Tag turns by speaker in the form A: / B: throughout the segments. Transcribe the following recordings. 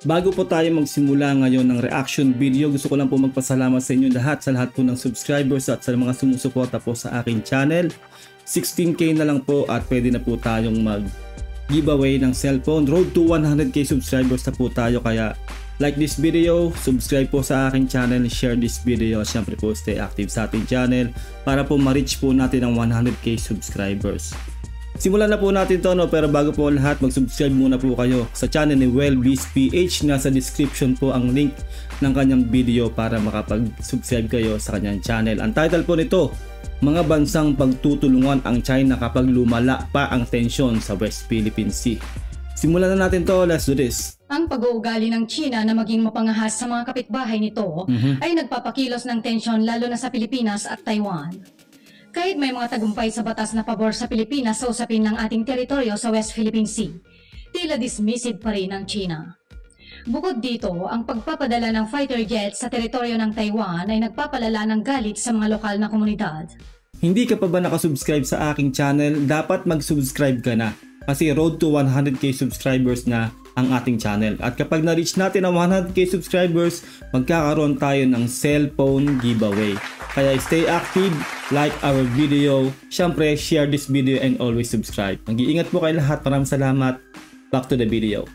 A: Bago po tayo magsimula ngayon ng reaction video, gusto ko lang po magpasalamat sa inyo lahat, sa lahat po ng subscribers at sa mga sumusuporta po sa aking channel. 16k na lang po at pwede na po tayong mag giveaway ng cellphone. Road to 100k subscribers na po tayo, kaya like this video, subscribe po sa aking channel, share this video, syempre po stay active sa ating channel para po ma-reach po natin ang 100k subscribers. Simulan na po natin to, pero bago po lahat, mag-subscribe muna po kayo sa channel ni WellBizPH. Nasa description po ang link ng kanyang video para makapag-subscribe kayo sa kanyang channel. Ang title po nito, Mga Bansang Pagtutulungan ang China Kapag Lumala pa ang Tensyon sa West Philippine Sea. Simulan na natin to, let's do this.
B: Ang pag-uugali ng China na maging mapangahas sa mga kapitbahay nito ay nagpapakilos ng tensyon lalo na sa Pilipinas at Taiwan. Kahit may mga tagumpay sa batas na pabor sa Pilipinas sa usapin ng ating teritoryo sa West Philippine Sea, tila dismissive pa rin ng China. Bukod dito, ang pagpapadala ng fighter jets sa teritoryo ng Taiwan ay nagpapalala ng galit sa mga lokal na komunidad.
A: Hindi ka pa ba nakasubscribe sa aking channel? Dapat mag-subscribe ka na kasi road to 100k subscribers na ang ating channel. At kapag na-reach natin ang 100k subscribers, magkakaroon tayo ng cellphone giveaway. Kaya stay active, like our video, syempre share this video and always subscribe. Mag-iingat po kayo lahat. Maraming salamat. Back to the video.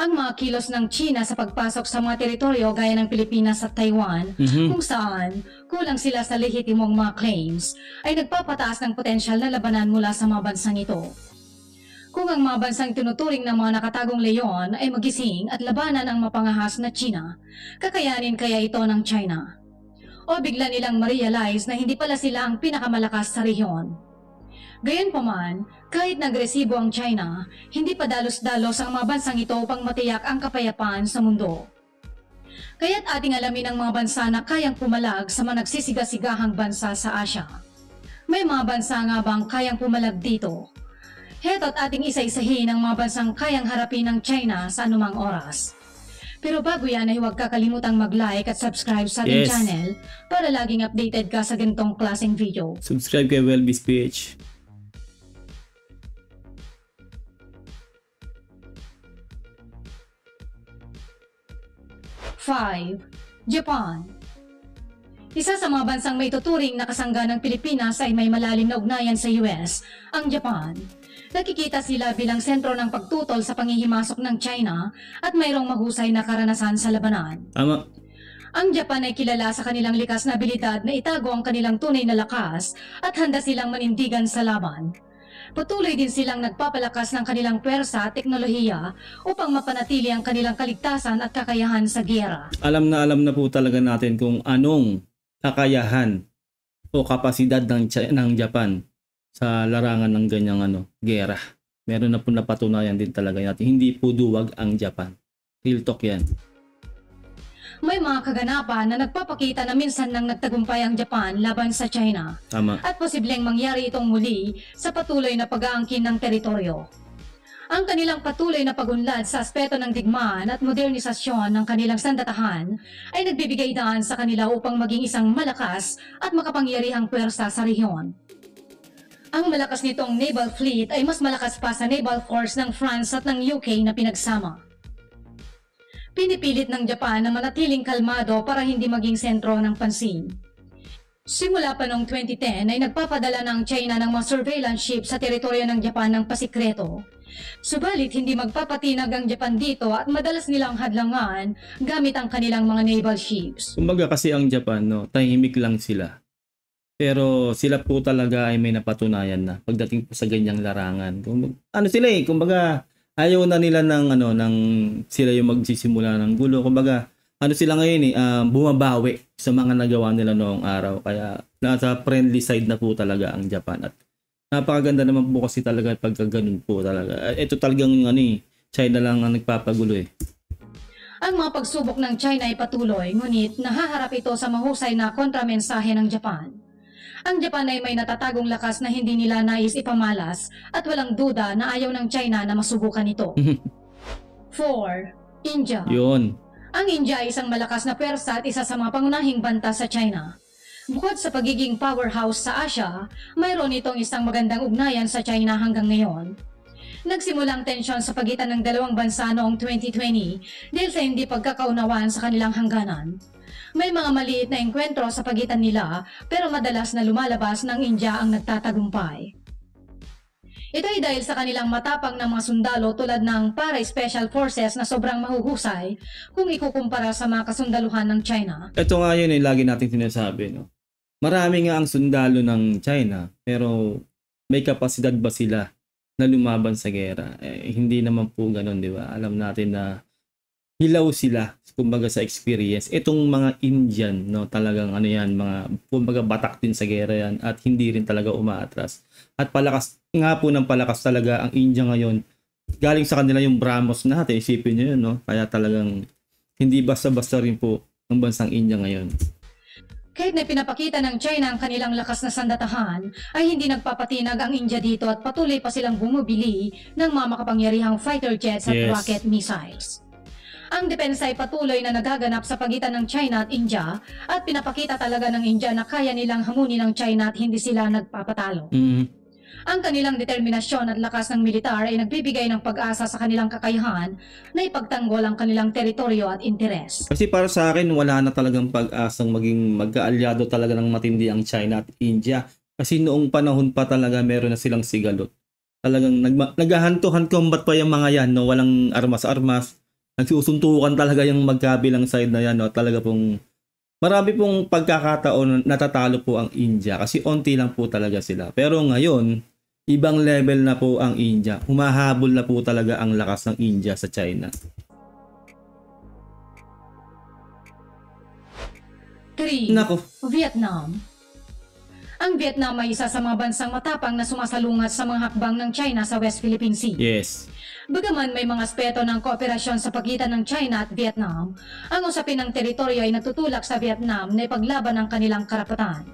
B: Ang mga kilos ng China sa pagpasok sa mga teritoryo gaya ng Pilipinas at Taiwan, kung saan kulang sila sa lehitimong mga claims, ay nagpapataas ng potensyal na labanan mula sa mga bansang ito. Kung ang mga bansang tinuturing ng mga nakatagong leyon ay magising at labanan ang mapangahas na China, kakayanin kaya ito ng China? O bigla nilang ma-realize na hindi pala sila ang pinakamalakas sa rehiyon? Gayunpaman, kahit nagresibo ang China, hindi pa dalos-dalos ang mga bansang ito upang matiyak ang kapayapaan sa mundo. Kaya't ating alamin ang mga bansa na kayang pumalag sa mga nagsisigasigahang bansa sa Asia. May mga bansa nga bang kayang pumalag dito? Heto't ating isa-isahin ang mga bansang kayang harapin ng China sa anumang oras. Pero bago yan ay huwag kakalimutang mag-like at subscribe sa ating channel para laging updated ka sa ganitong klaseng video.
A: Subscribe kay WellBizPH.
B: Japan. Isa sa mga bansang may tuturing na kasangga ng Pilipinas ay may malalim na ugnayan sa US, ang Japan. Nakikita sila bilang sentro ng pagtutol sa panghihimasok ng China at mayroong mahusay na karanasan sa labanan.
A: Tama.
B: Ang Japan ay kilala sa kanilang likas na abilidad na itago ang kanilang tunay na lakas at handa silang manindigan sa laban. Patuloy din silang nagpapalakas ng kanilang pwersa at teknolohiya upang mapanatili ang kanilang kaligtasan at kakayahan sa giyera. Alam
A: na po talaga natin kung anong kakayahan o kapasidad ng Japan sa larangan ng ganyang giyera. Meron na po napatunayan din talaga natin. Hindi po duwag ang Japan. Real talk yan.
B: May mga kaganapan na nagpapakita na minsan nang nagtagumpay ang Japan laban sa China.
A: Tama.
B: At posibleng mangyari itong muli sa patuloy na pag-aangkin ng teritoryo. Ang kanilang patuloy na pagunlad sa aspeto ng digmaan at modernisasyon ng kanilang sandatahan ay nagbibigay daan sa kanila upang maging isang malakas at makapangyarihang pwersa sa rehiyon. Ang malakas nitong naval fleet ay mas malakas pa sa naval force ng France at ng UK na pinagsama. Pinipilit ng Japan na manatiling kalmado para hindi maging sentro ng pansin. Simula pa noong 2010 ay nagpapadala ng China ng mga surveillance ships sa teritoryo ng Japan ng pasikreto. Subalit hindi magpapatinag ang Japan dito at madalas nilang hadlangan gamit ang kanilang mga naval ships.
A: Kumbaga kasi ang Japan, tahimik lang sila. Pero sila po talaga ay may napatunayan na pagdating po sa ganyang larangan. Kumbaga ayaw na nila ng sila yung magsisimula ng gulo. Kumbaga sila ngayon bumabawi sa mga nagawa nila noong araw. Kaya nasa friendly side na po talaga ang Japan. At napakaganda naman po kasi talaga pagka ganun po talaga. Ito talagang China lang ang nagpapagulo eh.
B: Ang mga pagsubok ng China ay patuloy, ngunit nahaharap ito sa mahusay na kontramensahe ng Japan. Ang Japan ay may natatagong lakas na hindi nila nais ipamalas at walang duda na ayaw ng China na masubukan ito. 4. India.
A: Yun.
B: Ang India ay isang malakas na pwersa at isa sa mga pangunahing banta sa China. Bukod sa pagiging powerhouse sa Asia, mayroon itong isang magandang ugnayan sa China hanggang ngayon. Nagsimula ang tensyon sa pagitan ng dalawang bansa noong 2020 dahil sa hindi pagkakaunawaan sa kanilang hangganan. May mga maliit na engkwentro sa pagitan nila pero madalas na lumalabas ng India ang nagtatagumpay. Ito ay dahil sa kanilang matapang na mga sundalo tulad ng para-special forces na sobrang mahuhusay kung ikukumpara sa mga kasundaluhan ng China.
A: Ito nga yun lagi natin sinasabi, no? Marami nga ang sundalo ng China pero may kapasidad ba sila na lumaban sa gera? Hindi naman po ganun, di ba? Alam natin na hilaw sila, kumbaga sa experience. Itong mga Indian, no, talagang ano yan, mga kumbaga batak din sa gera yan at hindi rin talaga umaatras. At palakas nga po ng palakas talaga ang India ngayon. Galing sa kanila yung BrahMos natin, isipin nyo yun, no? Kaya talagang hindi basta-basta rin po ang bansang India ngayon.
B: Kahit na pinapakita ng China ang kanilang lakas na sandatahan, ay hindi nagpapatinag ang India dito at patuloy pa silang bumibili ng mga makapangyarihang fighter jets at rocket missiles. Ang depensa ay patuloy na nagaganap sa pagitan ng China at India at pinapakita talaga ng India na kaya nilang hamunin ang China at hindi sila nagpapatalo. Ang kanilang determinasyon at lakas ng militar ay nagbibigay ng pag-asa sa kanilang kakayahan na ipagtanggol ang kanilang teritoryo at interes.
A: Kasi para sa akin, wala na talagang pag-asang maging magkaalyado talaga ng matindi ang China at India. Kasi noong panahon pa talaga meron na silang sigalot. Talagang naghahanto-hand combat pa yung mga yan, no? Walang armas-armas. Nagsusuntukan talaga yung magkabilang side na yan, no? Talaga pong marami pong pagkakataon natatalo po ang India kasi onti lang po talaga sila. Pero ngayon, ibang level na po ang India. Humahabol na po talaga ang lakas ng India sa China.
B: 3.
A: Nako.
B: Vietnam. Ang Vietnam ay isa sa mga bansang matapang na sumasalungat sa mga hakbang ng China sa West Philippine Sea.
A: Yes.
B: Bagaman may mga aspeto ng kooperasyon sa pagitan ng China at Vietnam, ang usapin ng teritoryo ay natutulak sa Vietnam na ipaglaban ang kanilang karapatan.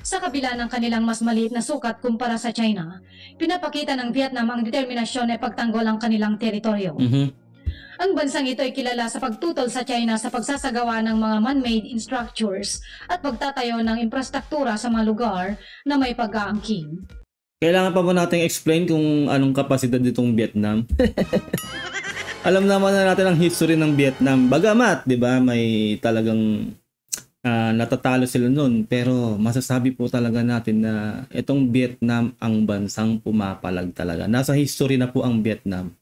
B: Sa kabila ng kanilang mas maliit na sukat kumpara sa China, pinapakita ng Vietnam ang determinasyon na ipagtanggol ang kanilang teritoryo. Ang bansang ito ay kilala sa pagtutol sa China sa pagsasagawa ng mga man-made structures at pagtatayo ng infrastruktura sa mga lugar na may pag-aangkin.
A: Kailangan pa ba natin explain kung anong kapasidad nitong Vietnam? Alam naman na natin ang history ng Vietnam. Bagamat, di ba, may talagang natatalo sila noon. Pero masasabi po talaga natin na itong Vietnam ang bansang pumapalag talaga. Nasa history na po ang Vietnam.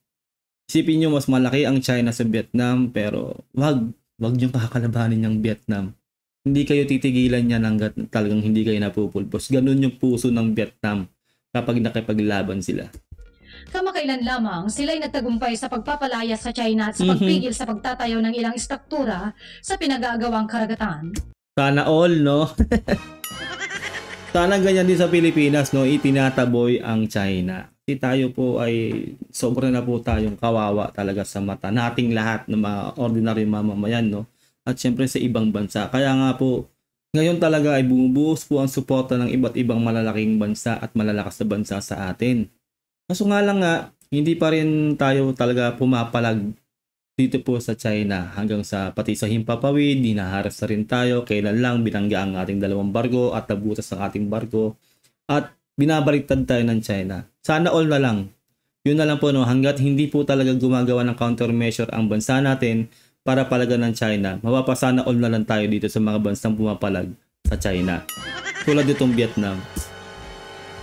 A: Isipin nyo, mas malaki ang China sa Vietnam, pero wag nyo kakalabanin yung Vietnam. Hindi kayo titigilan yan hanggat talagang hindi kayo napupulpos. Ganun yung puso ng Vietnam kapag nakipaglaban sila.
B: Kamakailan lamang sila ay nagtagumpay sa pagpapalaya sa China at sa pagpigil sa pagtatayo ng ilang istruktura sa pinag-aagawang karagatan.
A: Sana all, no? Sana ganyan din sa Pilipinas, no? Itinataboy ang China. Kasi tayo po ay sobrang na po tayong kawawa talaga sa mata nating lahat ng mga ordinary mamamayan, no? At syempre sa ibang bansa. Kaya nga po, ngayon talaga ay bumubuhos po ang suporta ng iba't ibang malalaking bansa at malalakas na bansa sa atin. Kaso nga lang nga, hindi pa rin tayo talaga pumapalag dito po sa China. Hanggang sa pati sa himpapawid, hinaharas na rin tayo. Kailan lang binangga ang ating dalawang barko at nabutas ang ating barko. At binabaliktad tayo ng China. Sana all na lang. Yun na lang po, no, hanggat hindi po talaga gumagawa ng countermeasure ang bansa natin para palagan ng China, mapapasana all na lang tayo dito sa mga bansang pumapalag sa China. Tulad itong Vietnam.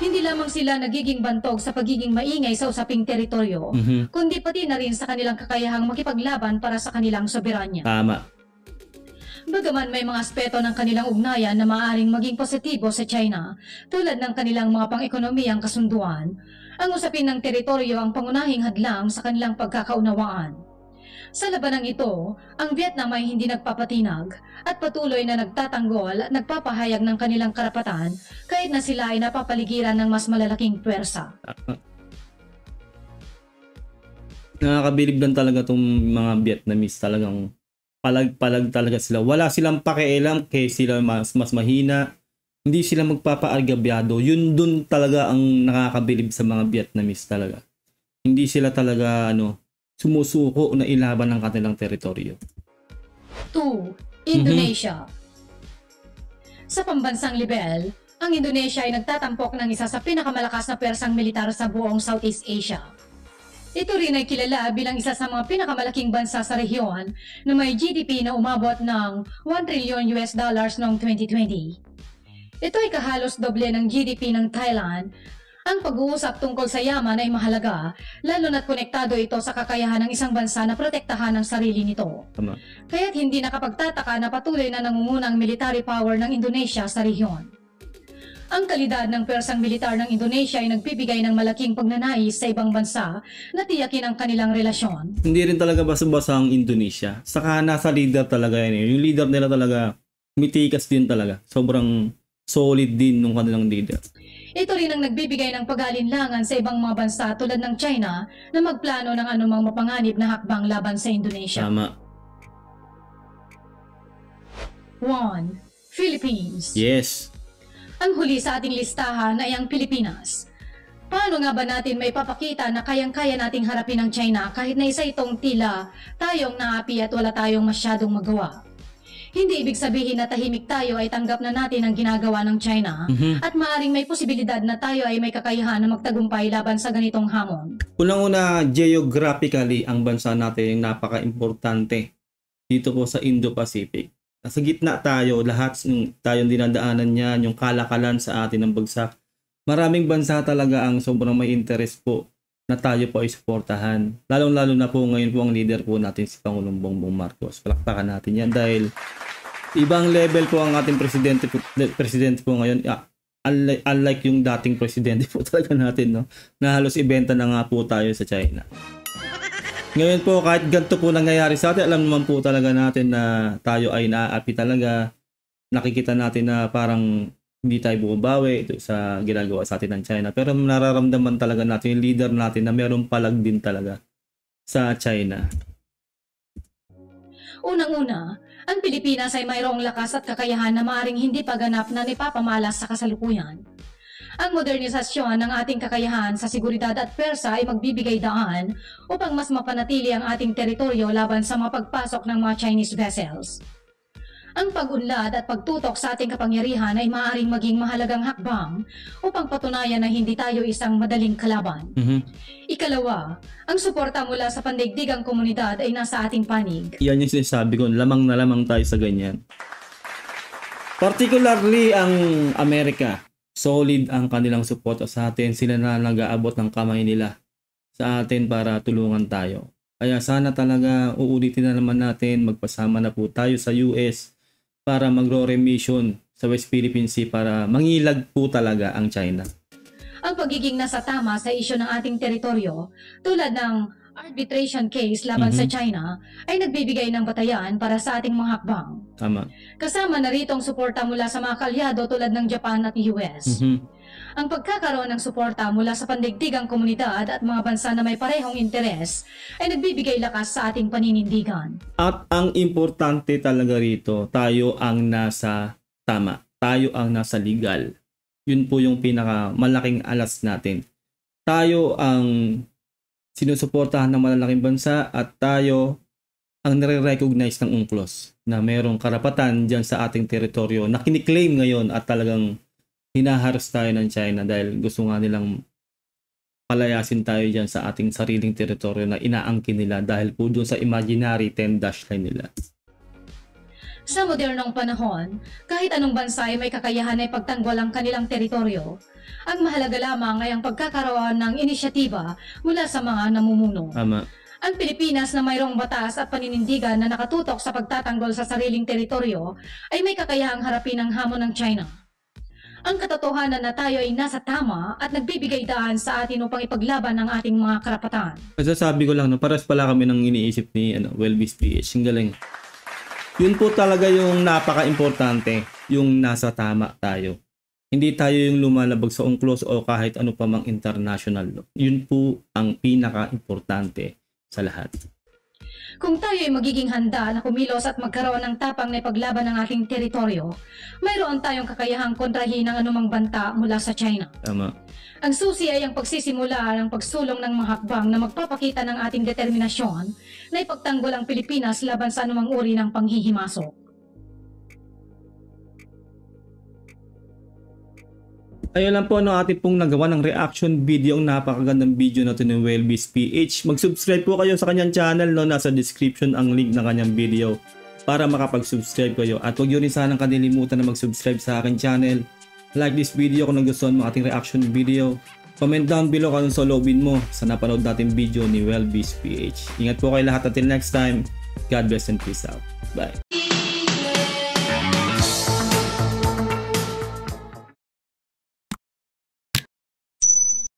B: Hindi lamang sila nagiging bantog sa pagiging maingay sa usaping teritoryo, kundi pati na rin sa kanilang kakayahang makipaglaban para sa kanilang soberanya.
A: Tama.
B: Bagaman may mga aspeto ng kanilang ugnayan na maaaring maging positibo sa China, tulad ng kanilang mga pang-ekonomiyang kasunduan, ang usapin ng teritoryo ang pangunahing hadlang sa kanilang pagkakaunawaan. Sa labanang ito, ang Vietnam ay hindi nagpapatinag at patuloy na nagtatanggol at nagpapahayag ng kanilang karapatan kahit na sila ay napapaligiran ng mas malalaking puwersa.
A: Nakakabilib lang talaga itong mga Vietnamese, talagang palag-palag talaga sila. Wala silang pakialam kay sila mas mahina. Hindi sila magpapaalgabyado. Yun dun talaga ang nakakabilib sa mga Vietnamese talaga. Hindi sila talaga sumusuko na ilaban ng kanilang teritoryo.
B: 2. Indonesia. Sa pambansang level, ang Indonesia ay nagtatampok ng isa sa pinakamalakas na pwersang militar sa buong Southeast Asia. Ito rin ay kilala bilang isa sa mga pinakamalaking bansa sa rehiyon na may GDP na umabot ng $1 trillion noong 2020. Ito ay kahalos doble ng GDP ng Thailand. Ang pag-uusap tungkol sa yaman ay mahalaga, lalo na't konektado ito sa kakayahan ng isang bansa na protektahan ang sarili nito.
A: Tama.
B: Kaya't hindi nakapagtataka na patuloy na nangungunang military power ng Indonesia sa rehiyon. Ang kalidad ng persang militar ng Indonesia ay nagbibigay ng malaking pagnanais sa ibang bansa na tiyakin ang kanilang relasyon.
A: Hindi rin talaga basa-basa ang Indonesia. Saka nasa leader talaga yan eh. Yung leader nila talaga, mitikas din talaga. Sobrang solid din ng kanilang leader.
B: Ito rin ang nagbibigay ng pag-alinlangan sa ibang mga bansa tulad ng China na magplano ng anumang mapanganib na hakbang laban sa Indonesia.
A: Tama.
B: 1. Philippines.
A: Yes.
B: Ang huli sa ating listahan ay ang Pilipinas. Paano nga ba natin may papakita na kayang-kaya nating harapin ang China kahit na isa itong tila tayong naapi at wala tayong masyadong magawa? Hindi ibig sabihin na tahimik tayo ay tanggap na natin ang ginagawa ng China at maaaring may posibilidad na tayo ay may kakayahan na magtagumpay laban sa ganitong hamon.
A: Unang-una, geographically, ang bansa natin ay napaka-importante dito po sa Indo-Pacific. Nasa gitna tayo, lahat tayong dinadaanan niyan, yung kalakalan sa atin ng bagsak. Maraming bansa talaga ang sobrang may interest po na tayo po ay suportahan. Lalong-lalo na po ngayon po ang leader po natin si Pangulong Bongbong Marcos. Palakpakan natin yan dahil ibang level po ang ating presidente po ngayon. Unlike yung dating presidente po talaga natin, no? Na halos ibenta na nga po tayo sa China. Ngayon po, kahit ganito po nangyayari sa atin, alam naman po talaga natin na tayo ay naaapi talaga. Nakikita natin na parang hindi tayo bumabawi ito sa ginagawa sa atin ng China. Pero nararamdaman talaga natin yung leader natin na mayroong palag din talaga sa China.
B: Unang-una, ang Pilipinas ay mayroong lakas at kakayahan na maaaring hindi pa ganap na ipapamalas sa kasalukuyan. Ang modernisasyon ng ating kakayahan sa seguridad at persa ay magbibigay daan upang mas mapanatili ang ating teritoryo laban sa mga pagpasok ng mga Chinese vessels. Ang pag-unlad at pagtutok sa ating kapangyarihan ay maaaring maging mahalagang hakbang upang patunayan na hindi tayo isang madaling kalaban. Ikalawa, ang suporta mula sa pandaigdigang komunidad ay nasa ating panig.
A: Yan yung sinasabi ko, lamang na lamang tayo sa ganyan. Particularly ang Amerika. Solid ang kanilang suporta sa atin. Sila na nag-aabot ng kamay nila sa atin para tulungan tayo. Kaya sana talaga uulitin na naman natin, magpasama na po tayo sa US para magro-remission sa West Philippine Sea para mangilag po talaga ang China.
B: Ang pagiging nasa tama sa isyu ng ating teritoryo, tulad ng arbitration case laban sa China, ay nagbibigay ng batayan para sa ating mga hakbang.
A: Tama.
B: Kasama na rito ang suporta mula sa mga kalyado tulad ng Japan at US. Ang pagkakaroon ng suporta mula sa pandaigdigang komunidad at mga bansa na may parehong interes ay nagbibigay lakas sa ating paninindigan.
A: At ang importante talaga rito, tayo ang nasa tama. Tayo ang nasa legal. Yun po yung pinakamalaking alas natin. Tayo ang sinusuportahan ng malalaking bansa at tayo ang nare-recognize ng UNCLOS na mayroong karapatan dyan sa ating teritoryo na kiniklaim ngayon at talagang hinaharas tayo ng China dahil gusto nga nilang palayasin tayo dyan sa ating sariling teritoryo na inaangkin nila dahil po doon sa imaginary 10 dash line nila.
B: Sa modernong panahon, kahit anong bansa ay may kakayahan na ipagtanggol ang kanilang teritoryo. Ang mahalaga lamang ay ang pagkakaroon ng inisyatiba mula sa mga namumuno.
A: Tama.
B: Ang Pilipinas na mayroong batas at paninindigan na nakatutok sa pagtatanggol sa sariling teritoryo ay may kakayahang harapin ang hamon ng China. Ang katotohanan na tayo ay nasa tama at nagbibigay daan sa atin upang ipaglaban ang ating mga karapatan.
A: Kasi sabi ko lang, no, paras pala kami ng iniisip ni Welby's PH. Ang galing. Yun po talaga yung napaka-importante, yung nasa tama tayo. Hindi tayo yung lumalabag sa UNCLOS o kahit ano pa mang international law. Yun po ang pinaka-importante sa lahat.
B: Kung tayo ay magiging handa na kumilos at magkaroon ng tapang na ipaglaban ng ating teritoryo, mayroon tayong kakayahang kontrahin ang anumang banta mula sa China.
A: Tama.
B: Ang susi ay ang pagsisimula ng pagsulong ng mga hakbang na magpapakita ng ating determinasyon na ipagtanggol ang Pilipinas laban sa anumang uri ng panghihimasok.
A: Ayun lang po no, ating pong nagawa ng reaction video, ang napakagandang video na ito ni Welby's PH. Mag-subscribe po kayo sa kanyang channel, no? Nasa description ang link ng kanyang video para makapag-subscribe kayo. At huwag nyo rin sanang kalilimutan na mag-subscribe sa aking channel. Like this video kung nagustuhan mo ating reaction video. Comment down below kung sa loobin mo sa napanood natin video ni Welby's PH. Ingat po kayo lahat, until next time. God bless and peace out. Bye.